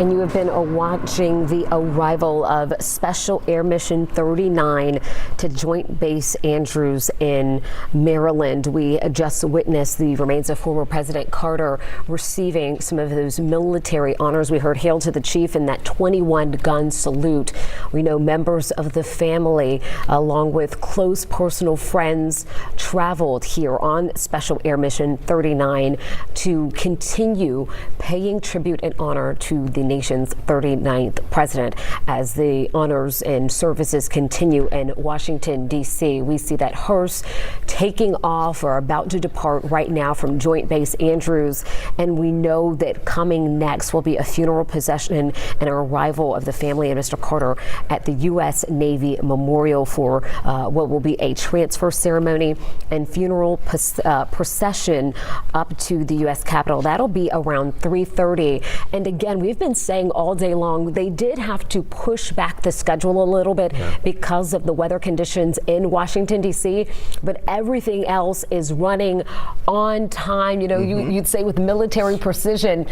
And you have been watching the arrival of Special Air Mission 39 to Joint Base Andrews in Maryland. We just witnessed the remains of former President Carter receiving some of those military honors. We heard "Hail to the Chief" in that 21-gun salute. We know members of the family, along with close personal friends, traveled here on Special Air Mission 39 to continue paying tribute and honor to the nation's 39th president. As the honors and services continue in Washington, D.C., we see that hearse taking off or about to depart right now from Joint Base Andrews, and we know that coming next will be a funeral procession and an arrival of the family of Mr. Carter at the U.S. Navy Memorial for what will be a transfer ceremony and funeral procession up to the U.S. Capitol. That'll be around 3:30. And again, we've been saying all day long, they did have to push back the schedule a little bit because of the weather conditions in Washington, D.C., but everything else is running on time. You know, you'd say with military precision.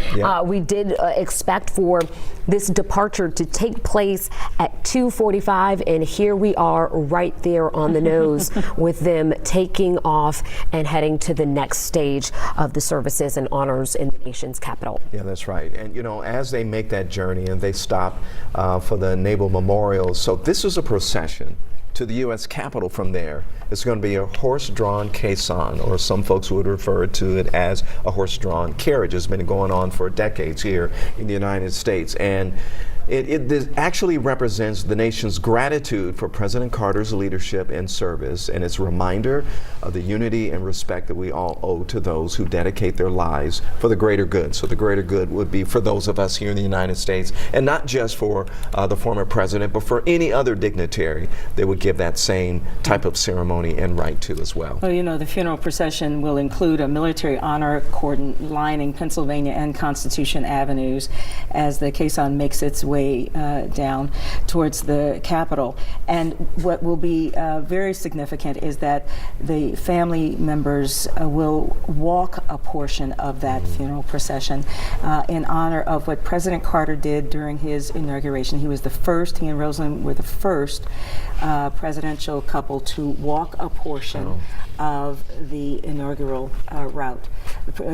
We did expect for this departure to take place at 2:45, and here we are right there on the nose with them taking off and heading to the next stage of the services and honors in the nation's capital. Yeah, that's right. And you know, as they make that journey and they stop for the Naval Memorial, so this is a procession to the U.S. Capitol. From there, it's going to be a horse-drawn caisson, or some folks would refer to it as a horse-drawn carriage. It's been going on for decades here in the United States, and this actually represents the nation's gratitude for President Carter's leadership and service, and it's a reminder of the unity and respect that we all owe to those who dedicate their lives for the greater good. So the greater good would be for those of us here in the United States, and not just for the former president, but for any other dignitary they would give that same type of ceremony and right to as well. Well, you know, the funeral procession will include a military honor cordon lining Pennsylvania and Constitution Avenues as the caisson makes its way down towards the Capitol. And what will be very significant is that the family members will walk a portion of that funeral procession in honor of what President Carter did during his inauguration. He was the first, he and Rosalind were the first presidential couple to walk a portion of the inaugural route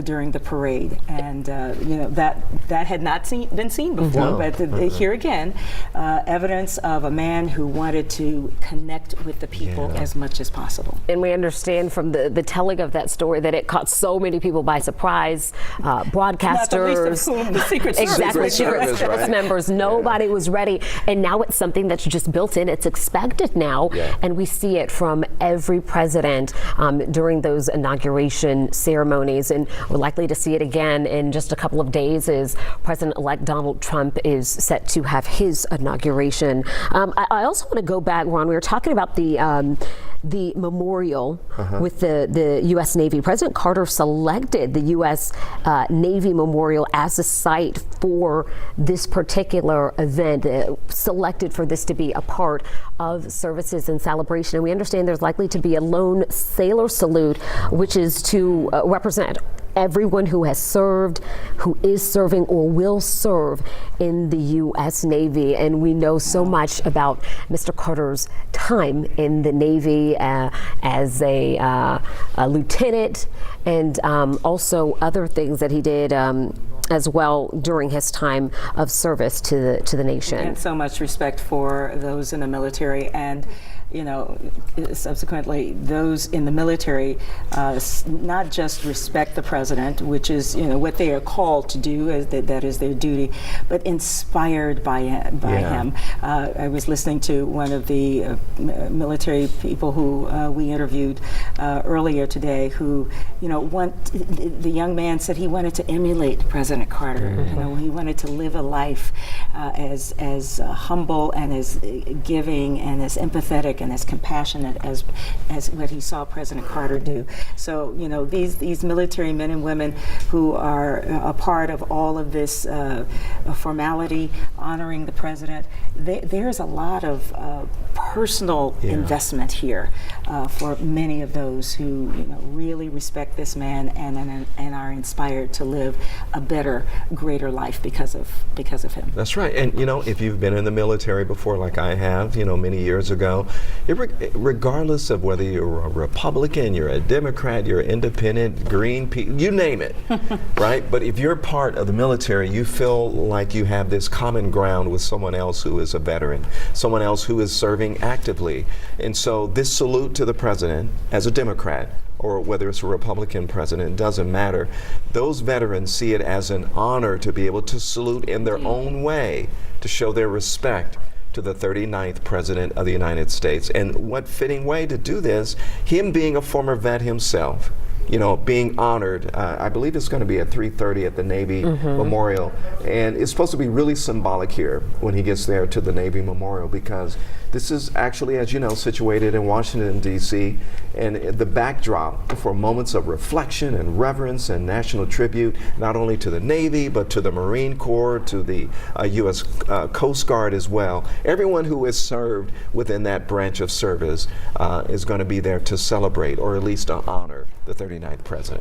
during the parade. And you know, that had not been seen before, but here again, evidence of a man who wanted to connect with the people as much as possible. And we understand from the telling of that story that it caught so many people by surprise. Broadcasters, not the least of whom the Secret Service. Exactly, Secret Service members. Nobody was ready, and now it's something that's just built in. It's expected now, and we see it from every president during those inauguration ceremonies, and we're likely to see it again in just a couple of days as President-elect Donald Trump is set to have his inauguration. I also want to go back, Ron. We were talking about the memorial with the U.S. Navy. President Carter selected the U.S. Navy Memorial as a site for this particular event, selected for this to be a part of services and celebration. And we understand there's likely to be a lone sailor salute, which is to represent everyone who has served, who is serving, or will serve in the U.S. Navy. And we know so much about Mr. Carter's time in the Navy as a lieutenant, and also other things that he did as well during his time of service to the nation. And so much respect for those in the military, and you know, subsequently those in the military not just respect the president, which is, you know, what they are called to do, as that is their duty, but inspired by him. I was listening to one of the military people who we interviewed earlier today, who, you know, the young man said he wanted to emulate President Carter. You know, he wanted to live a life as humble and as giving and as empathetic and as compassionate as what he saw President Carter do. So, you know, these military men and women who are a part of all of this formality honoring the president, there's a lot of personal investment here for many of those who really respect this man and are inspired to live a better, greater life because of him. That's right. And if you've been in the military before, like I have, many years ago, regardless of whether you're a Republican, you're a Democrat, you're independent, Green, you name it, right? But if you're part of the military, you feel like you have this common ground with someone else who is a veteran, someone else who is serving actively. And so this salute to the president as a Democrat, or whether it's a Republican president, it doesn't matter. Those veterans see it as an honor to be able to salute in their own way, to show their respect to the 39th President of the United States. And what fitting way to do this, him being a former vet himself, being honored. I believe it's going to be at 3:30 at the Navy Memorial. And it's supposed to be really symbolic here when he gets there to the Navy Memorial, because this is actually, as you know, situated in Washington, D.C., and the backdrop for moments of reflection and reverence and national tribute, not only to the Navy, but to the Marine Corps, to the U.S. Coast Guard as well. Everyone who has served within that branch of service is going to be there to celebrate, or at least to honor, the 39th president.